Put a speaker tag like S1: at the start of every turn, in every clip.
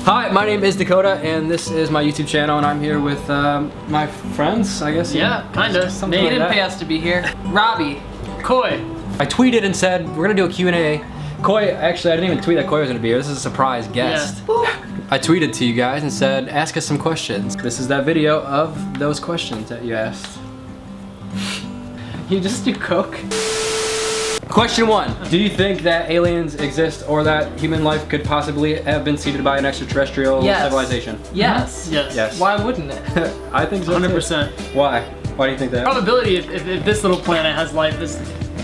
S1: Hi, my name is Dakota, and this is my YouTube channel, and I'm here with my friends, I guess.
S2: Yeah, kinda.
S1: Something
S2: They
S1: like
S2: didn't
S1: that.
S2: pay us to be here. Robbie, Coy.
S1: I tweeted and said, we're gonna do a Q&A. Coy, actually, I didn't even tweet that Coy was gonna be here. This is a surprise guest.
S2: Yeah.
S1: I tweeted to you guys and said, ask us some questions. This is that video of those questions that you asked.
S2: You just do coke?
S1: Question 1. Do you think that aliens exist or that human life could possibly have been seeded by an extraterrestrial civilization?
S2: Yes.
S1: Yes.
S2: Why wouldn't it?
S1: I think so.
S2: 100%.
S1: Why? Why do you think that?
S2: Probability if this little planet has life, this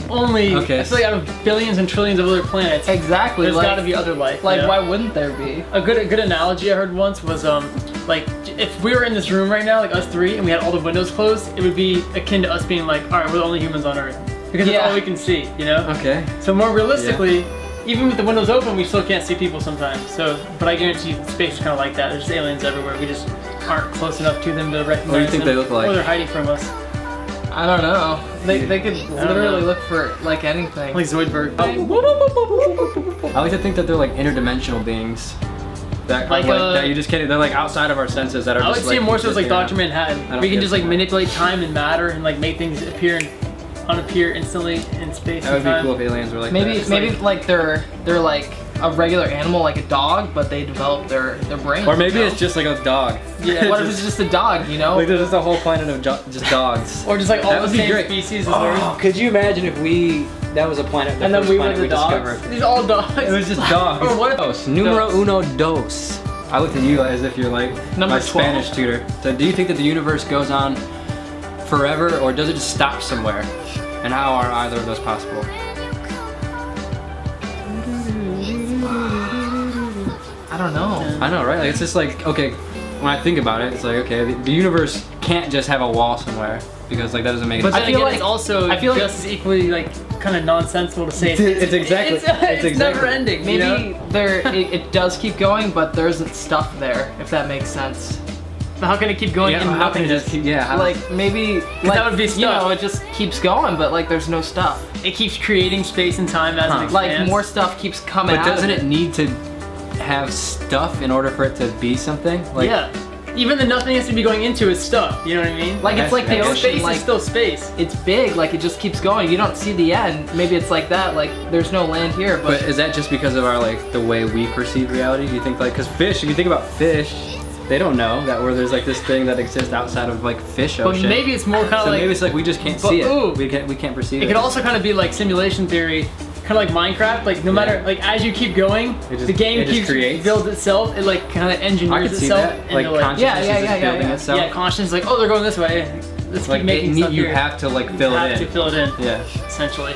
S2: only,
S1: Okay.
S2: I feel like out of billions and trillions of other planets,
S3: Exactly.
S2: there's
S3: like,
S2: gotta be other life.
S3: Like,
S2: you know?
S3: why wouldn't there be?
S2: A good analogy I heard once was like if we were in this room right now, like us three, and we had all the windows closed, it would be akin to us being like, all right, we're the only humans on Earth because that's all we can see, you know?
S1: Okay.
S2: So more realistically, even with the windows open, we still can't see people sometimes. So, but I guarantee you, space is kind of like that. There's aliens everywhere. We just aren't close enough to them to recognize
S1: What do you think
S2: them,
S1: they look like?
S2: or they're hiding from us.
S3: I don't know. They could
S2: don't
S3: literally
S2: know.
S3: look for like anything.
S2: Like Zoidberg.
S1: I like to think that they're like interdimensional beings. That,
S2: Like,
S1: that you just can't, they're like outside of our senses that are
S2: I would
S1: just
S2: see
S1: like,
S2: it more so as like
S1: existing
S2: Dr.
S1: around. I
S2: Manhattan.
S1: don't
S2: We can
S1: get
S2: just like
S1: it.
S2: manipulate time and matter and like make things appear and unappear instantly in space
S1: That would
S2: and
S1: be
S2: time.
S1: cool if aliens were like
S3: Maybe
S1: that.
S3: maybe like they're like a regular animal, like a dog, but they develop their brain.
S1: Or maybe
S3: you know?
S1: it's just like a dog.
S2: Yeah.
S3: What if it's just a dog? You know?
S1: Like there's just a whole planet of just dogs.
S2: Or just like all
S1: That
S2: the
S1: would be
S2: same
S1: great.
S2: species as
S1: Oh,
S2: Earth.
S1: could you imagine if that was a planet, the
S2: And then
S1: first
S2: we were
S1: planet
S2: the dogs.
S1: discovered?
S2: These are all dogs.
S1: It was just dogs.
S2: Or what if
S1: Dos. Numero uno dos. I looked at you as if you're like
S3: Number
S1: my
S3: 12.
S1: Spanish tutor. So do you think that the universe goes on forever or does it just stop somewhere? And how are either of those possible?
S3: I don't know.
S1: I know, right? Like it's just like, okay, when I think about it, it's like, okay, the universe can't just have a wall somewhere because like that doesn't make
S2: But
S1: sense.
S2: then
S3: I feel
S2: again,
S3: like-
S2: it's also
S3: I feel like-
S2: just as equally like kind of nonsensical to say.
S1: It's exactly-
S2: It's
S1: it's exactly-
S2: never ending.
S3: Maybe
S2: You know?
S3: it does keep going, but there isn't stuff there. If that makes sense.
S2: But how can it keep going
S1: yeah,
S2: in
S1: how can it
S2: nothingness?
S1: just keep, yeah, how,
S3: Like maybe like
S2: that would be
S3: you
S2: stuff.
S3: know, it just keeps going, but like there's no stuff.
S2: It keeps creating space and time as it expands.
S3: Like more stuff keeps coming
S1: but
S3: out.
S1: doesn't
S3: of
S1: it need to have stuff in order for it to be something? Like,
S2: yeah. Even the nothingness to be going into is stuff. You know what I mean?
S3: Like it's like the
S1: Like,
S3: ocean.
S2: Space
S3: Like
S2: is still space.
S3: it's big. Like it just keeps going. You don't see the end. Maybe it's like that. Like there's no land here,
S1: But
S3: but
S1: is that just because of our like the way we perceive reality? Do you think like, cause fish, if you think about fish, they don't know that where there's like this thing that exists outside of like fish
S2: But
S1: ocean.
S2: maybe it's more kind of
S1: so
S2: like.
S1: maybe it's like we just can't
S2: But,
S1: see it.
S2: ooh.
S1: We can't perceive it.
S2: It could also kind of be like simulation theory, kind of like Minecraft. Like no matter, like as you keep going, the game keeps builds itself. It like kind of
S1: I
S2: engineers
S1: could see
S2: itself.
S1: that. Like
S2: into,
S1: consciousness
S3: yeah,
S1: is just building
S3: yeah.
S1: itself.
S2: yeah, conscience. Like oh, they're going this way. Let's
S1: Like
S2: keep making stuff
S1: you
S2: here.
S1: have to like
S2: You
S1: fill
S2: have
S1: it
S2: to
S1: in.
S2: fill it in.
S1: Yeah.
S2: Essentially.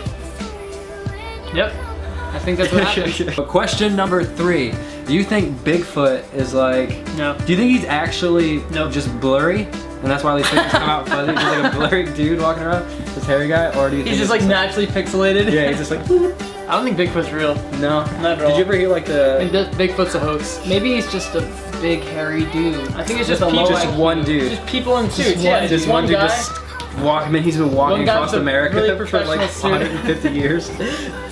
S2: Yep.
S3: I think that's what happens.
S1: But question number 3. Do you think Bigfoot is like?
S2: No.
S1: Do you think he's actually
S2: Nope.
S1: just blurry? And that's why these pictures come out fuzzy? Just like a blurry dude walking around? This hairy guy? Or do you think
S2: He's just like
S1: it's
S2: naturally pixelated.
S1: Yeah, he's just like
S2: I don't think Bigfoot's real.
S1: no.
S2: Not at all.
S1: Did you ever hear like
S2: I think
S1: the
S2: Bigfoot's a hoax.
S3: Maybe he's just a big hairy dude.
S2: I think it's
S3: With
S2: just
S3: a low
S2: people.
S1: just
S3: IQ.
S1: one dude?
S2: Just people in suits. Yeah,
S1: Just one dude
S2: guy.
S1: just walking. I mean, he's been walking
S2: One guy
S1: across
S2: with a
S1: America
S2: really
S1: for like
S2: professional suit.
S1: 150 years.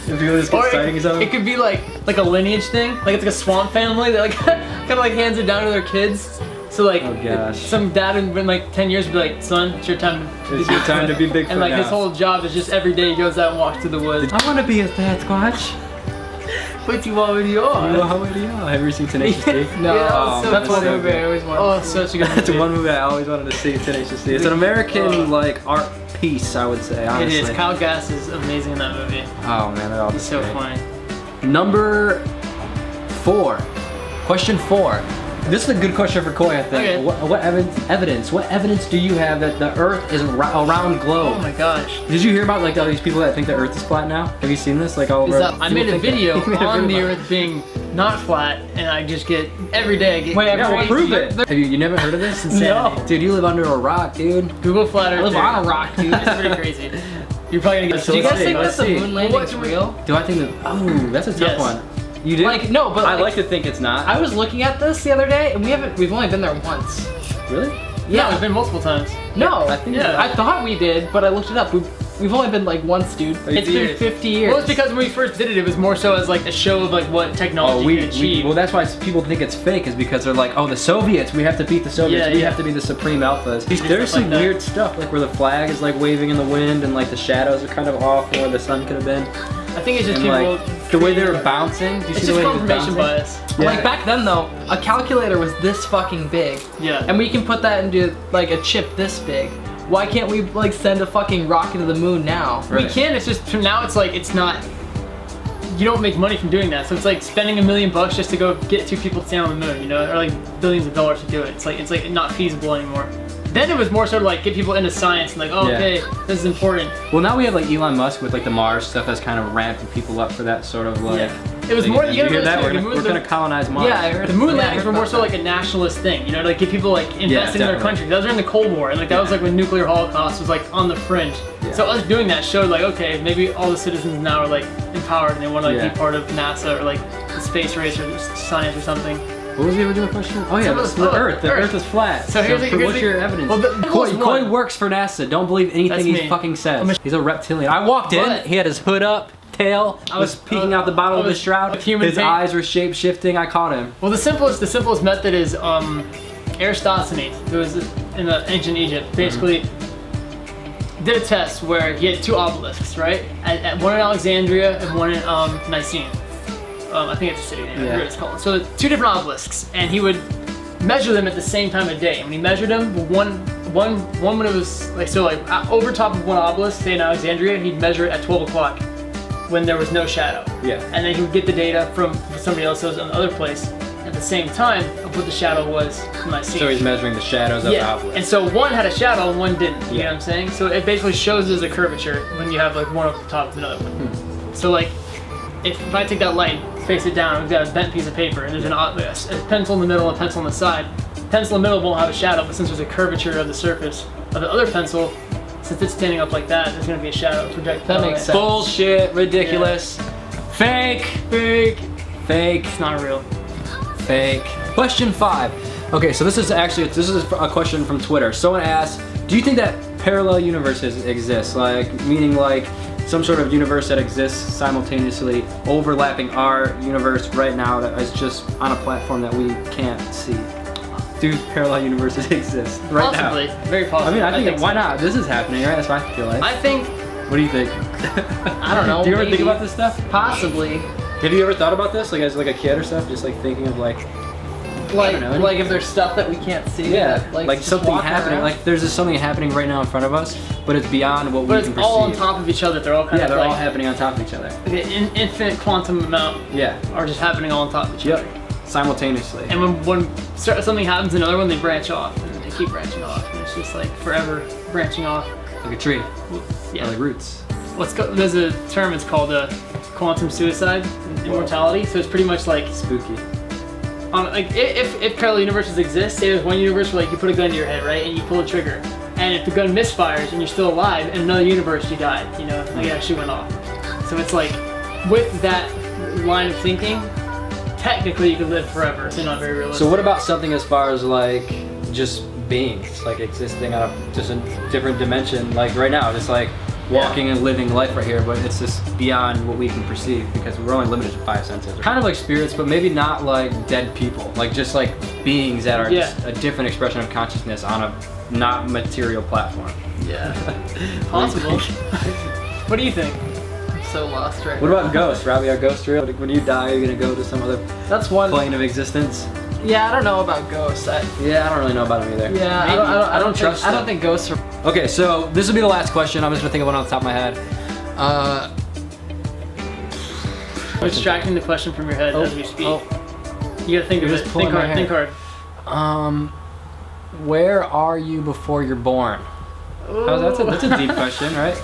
S1: And people just
S2: Or
S1: get sighting each other.
S2: it could be like a lineage thing. Like it's like a swamp family that like kind of like hands it down to their kids. So like
S1: Oh, gosh.
S2: some dad in like 10 years would be like, son, it's your time.
S1: It's your time to be Bigfoot
S2: And like
S1: now.
S2: his whole job is just every day he goes out and walks through the woods.
S1: I want to be a Sasquatch.
S2: But you already are.
S1: You already are. Have you ever seen Tenacious D?
S3: No,
S2: Yeah,
S1: Oh,
S2: so
S3: that's one
S1: so
S3: movie I
S1: good.
S3: always wanted.
S2: Oh,
S3: to see.
S2: such a good
S1: That's
S2: movie.
S1: one movie I always wanted to see, Tenacious D. It's an American like art piece, I would say,
S2: It
S1: honestly.
S2: is. Kyle Gass is amazing in that movie.
S1: Oh man, they're all
S2: He's
S1: just
S2: so
S1: great.
S2: funny.
S1: Number 4. Question 4. This is a good question for Coy, I think.
S2: Okay.
S1: What evidence do you have that the Earth is a round globe?
S2: Oh my gosh.
S1: Did you hear about like all these people that think the Earth is flat now? Have you seen this? Like all over.
S2: I made a video
S1: You made a
S2: on the
S1: video about
S2: Earth being not flat, and I just get every day. I get
S3: Wait,
S1: it. Yeah, well,
S3: Wait,
S1: prove it. Have you never heard of this?
S2: insanity.
S1: Dude, you live under a rock, dude.
S2: Google flat Earth.
S3: I live
S2: theory.
S3: on a rock, dude.
S2: It's pretty crazy. You're probably gonna get.
S1: So
S3: Do you
S1: let's
S3: guys
S1: see,
S3: think
S1: let's
S3: that the
S1: see.
S3: moon landing's real?
S1: Do I think that? Oh, that's a tough
S2: Yes.
S1: one. You do?
S3: Like no, but
S1: I like to think it's not.
S3: I was looking at this the other day, and we've only been there once.
S1: Really?
S2: Yeah, we've been multiple times.
S3: No,
S1: I think
S2: Yeah.
S3: I thought we did, but I looked it up. We've only been like once, dude. It's been 50 years.
S2: Well, it's because when we first did it, it was more so as like a show of like what technology can achieve.
S1: Well, that's why people think it's fake, is because they're like, oh, the Soviets, we have to beat the Soviets. We have to be the supreme alphas. There's some weird stuff, like where the flag is like waving in the wind and like the shadows are kind of off from where the sun could have been.
S2: I think it's just
S1: and,
S2: people.
S1: like, the way they were bouncing. Do you see the way they were
S2: confirmation
S1: bouncing?
S2: bias.
S1: Yeah.
S3: Like back then though, a calculator was this fucking big.
S2: Yeah.
S3: And we can put that into like a chip this big. Why can't we like send a fucking rocket to the moon now?
S2: We can, it's just now it's like it's not, you don't make money from doing that. So it's like spending $1 million just to go get 2 people to stand on the moon, you know, or like billions of dollars to do it. It's like not feasible anymore. Then it was more sort of like get people into science and like, oh, okay, this is important.
S1: Well, now we have like Elon Musk with like the Mars stuff that's kind of ramping people up for that sort of like.
S2: Yeah. It was more.
S1: You hear that? We're gonna colonize Mars.
S3: Yeah, I heard.
S2: The moon landings were more so like a nationalist thing, you know, like get people like investing in their country. That was during the Cold War, and like that was like when nuclear holocaust was like on the fringe.
S1: Yeah.
S2: So us doing that showed like, okay, maybe all the citizens now are like empowered and they want to like be part of NASA or like the space race or science or something.
S1: What was the original question? Oh yeah, the Earth. The Earth is flat.
S2: So here's
S1: what's your evidence?
S2: Well,
S1: Coy works for NASA. Don't believe anything he fucking says. He's a reptilian. I walked in. He had his hood up. Tail was peeking out the bottom of his shroud. His eyes were shape shifting. I caught him.
S2: Well, the simplest method is Eratosthenes, who was in the ancient Egypt. Basically, did a test where he had 2 obelisks, right? One in Alexandria and one in Nicene. I think it's a city name. I forget what it's called. So 2 different obelisks, and he would measure them at the same time of day. And when he measured them, one when it was like over top of one obelisk, say in Alexandria, he'd measure it at 12 o'clock. When there was no shadow.
S1: Yeah.
S2: And then he would get the data from somebody else who was in the other place at the same time of what the shadow was from my scene.
S1: So he's measuring the shadows of the obelisk.
S2: And so one had a shadow and one didn't. You know what I'm saying? So it basically shows as a curvature when you have like one up the top of another one. So like if I take that light, face it down, we've got a bent piece of paper and there's a pencil in the middle and a pencil on the side. The pencil in the middle won't have a shadow, but since there's a curvature of the surface of the other pencil, since it's standing up like that, there's gonna be a shadow projected.
S3: That makes sense.
S1: Bullshit, ridiculous, fake.
S2: It's not real.
S1: Fake. Question 5. Okay, so this is a question from Twitter. Someone asked, do you think that parallel universes exist? Like, meaning like some sort of universe that exists simultaneously overlapping our universe right now that is just on a platform that we can't see. Do parallel universes exist right now?
S2: Possibly. Very possibly.
S1: I mean, I think
S2: so.
S1: why not? This is happening, right? That's what I feel like.
S2: I think.
S1: What do you think?
S3: I don't know.
S1: Do you ever think about this stuff?
S3: Possibly.
S1: Have you ever thought about this, like as like a kid or stuff? Just like thinking of like I don't know,
S3: like if there's stuff that we can't see.
S1: Yeah,
S3: that,
S1: like something happening. Like there's just something happening right now in front of us, but it's beyond what we can perceive.
S2: But it's all on top of each other. They're all kind of
S1: they're
S2: like,
S1: all happening on top of each other.
S2: Like an infinite quantum amount.
S1: Yeah.
S2: Are just happening all on top of each other.
S1: Simultaneously.
S2: And when something happens, another one, they branch off, and they keep branching off, and it's just like forever branching off.
S1: Like a tree.
S2: Yeah.
S1: Or like roots.
S2: There's a term. It's called quantum suicide, immortality. So it's pretty much like
S1: spooky.
S2: Like if parallel universes exist, say there's one universe where like you put a gun to your head, right, and you pull the trigger, and if the gun misfires and you're still alive, in another universe you died, you know, like it actually went off. So it's like with that line of thinking, technically you could live forever. It's not very realistic.
S1: So what about something as far as like just beings, like existing on just a different dimension, like right now, just like walking and living life right here, but it's just beyond what we can perceive because we're only limited to 5 senses. Kind of like spirits, but maybe not like dead people, like just like beings that are just a different expression of consciousness on a not material platform.
S2: Yeah, possible. What do you think?
S3: I'm so lost right
S1: What
S3: now.
S1: about ghosts, Robbie? Are ghosts real? When you die, are you gonna go to some other plane of existence?
S3: Yeah, I don't know about ghosts.
S1: Yeah, I don't really know about them either.
S3: Yeah, I don't trust them. I don't think ghosts are.
S1: Okay, so this will be the last question. I'm just gonna think of one on the top of my head.
S2: I'm extracting the question from your head as we speak. You gotta think of it. Think hard.
S1: Where are you before you're born? That's a deep question, right?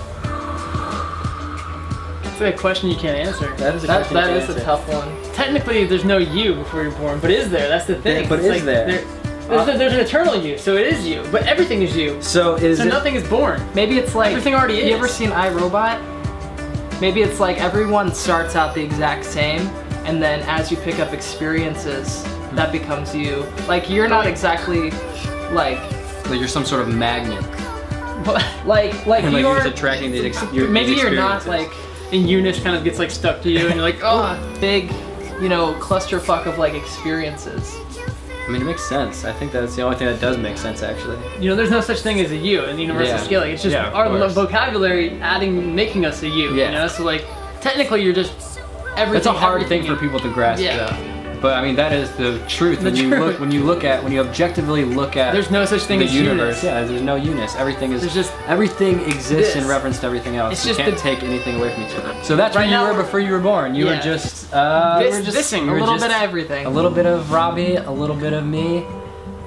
S2: It's a question you can't answer.
S1: That is a question you
S3: That
S1: can't
S3: is a
S1: answer.
S3: tough one.
S2: Technically, there's no you before you're born, but is there? That's the thing.
S1: But
S2: it's
S1: is
S2: like
S1: there?
S2: There's an eternal you, so it is you. But everything is you.
S1: So
S2: nothing is born.
S3: Maybe it's like
S2: Everything already is.
S3: You ever seen iRobot? Maybe it's like everyone starts out the exact same, and then as you pick up experiences, that becomes you. Like you're not exactly like
S1: you're some sort of magnet.
S3: like
S1: And like
S3: you're
S1: just attracting these
S2: Maybe
S1: these
S2: you're not
S1: experiences.
S2: like, and Eunice kind of gets like stuck to you, and you're like, oh.
S3: big, you know, clusterfuck of like experiences.
S1: I mean, it makes sense. I think that's the only thing that does make sense, actually.
S2: You know, there's no such thing as a you in the universal
S1: Yeah.
S2: scale. Like, it's just
S1: Yeah, of
S2: our
S1: course.
S2: vocabulary making us a you.
S1: Yeah.
S2: You know, so like technically you're just everything.
S1: It's a hard thing
S2: everything
S1: for people to grasp.
S2: Yeah.
S1: though. But I mean, that is the truth.
S2: The truth.
S1: When you objectively look at
S2: There's no such thing
S1: the
S2: as
S1: universe.
S2: Eunice.
S1: Yeah, there's no Eunice. Everything is
S2: There's just
S1: everything exists in
S2: this.
S1: reference to everything else.
S2: It's
S1: You
S2: just
S1: can't
S2: the-
S1: take anything away from each other. So that's
S2: Right
S1: where you
S2: now
S1: were
S2: we're-
S1: before you were born. You were
S2: Yeah.
S1: just
S2: Dissing.
S3: A little
S1: just
S3: bit of everything.
S1: a little bit of Robbie, a little bit of me,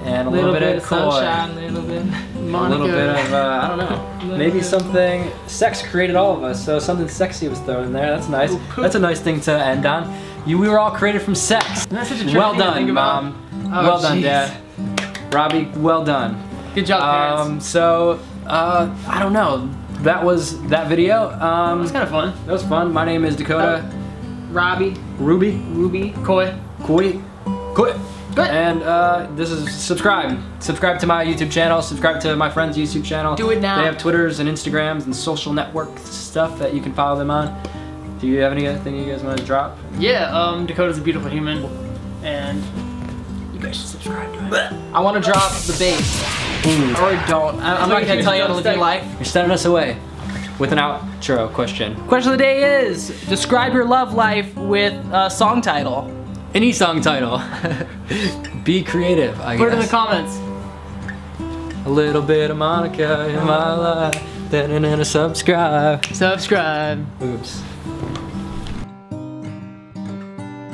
S1: and a little bit of Coy.
S3: sunshine, a little bit.
S1: A little bit of I don't know. Maybe something. Sex created all of us, so something sexy was thrown in there. That's nice.
S2: Ooh, poop.
S1: That's a nice thing to end on. We were all created from sex.
S2: Isn't that such a tricky
S1: Well
S2: thing to
S1: done,
S2: think about?
S1: Mom.
S2: Oh,
S1: well done,
S2: jeez.
S1: Dad. Robbie, well done.
S2: Good job, parents.
S1: So, I don't know. That was that video.
S2: It was kind of fun.
S1: That was fun. My name is Dakota.
S3: Robbie,
S1: Ruby.
S2: Koi.
S1: Koi.
S2: Good.
S1: And this is subscribe. Subscribe to my YouTube channel. Subscribe to my friend's YouTube channel.
S3: Do it now.
S1: They have Twitters and Instagrams and social network stuff that you can follow them on. Do you have anything you guys want to drop?
S2: Yeah. Dakota's a beautiful human, and you guys should subscribe to it.
S3: I want to drop the bass. Or don't. I'm not going to tell you how to live your life.
S1: You're sending us away with an outro question.
S3: Question of the day is, describe your love life with a song title.
S1: Any song title. Be creative, I
S2: Put it in the
S1: guess.
S2: comments.
S1: A little bit of Monica in my life. Then subscribe.
S2: Subscribe.
S1: Oops.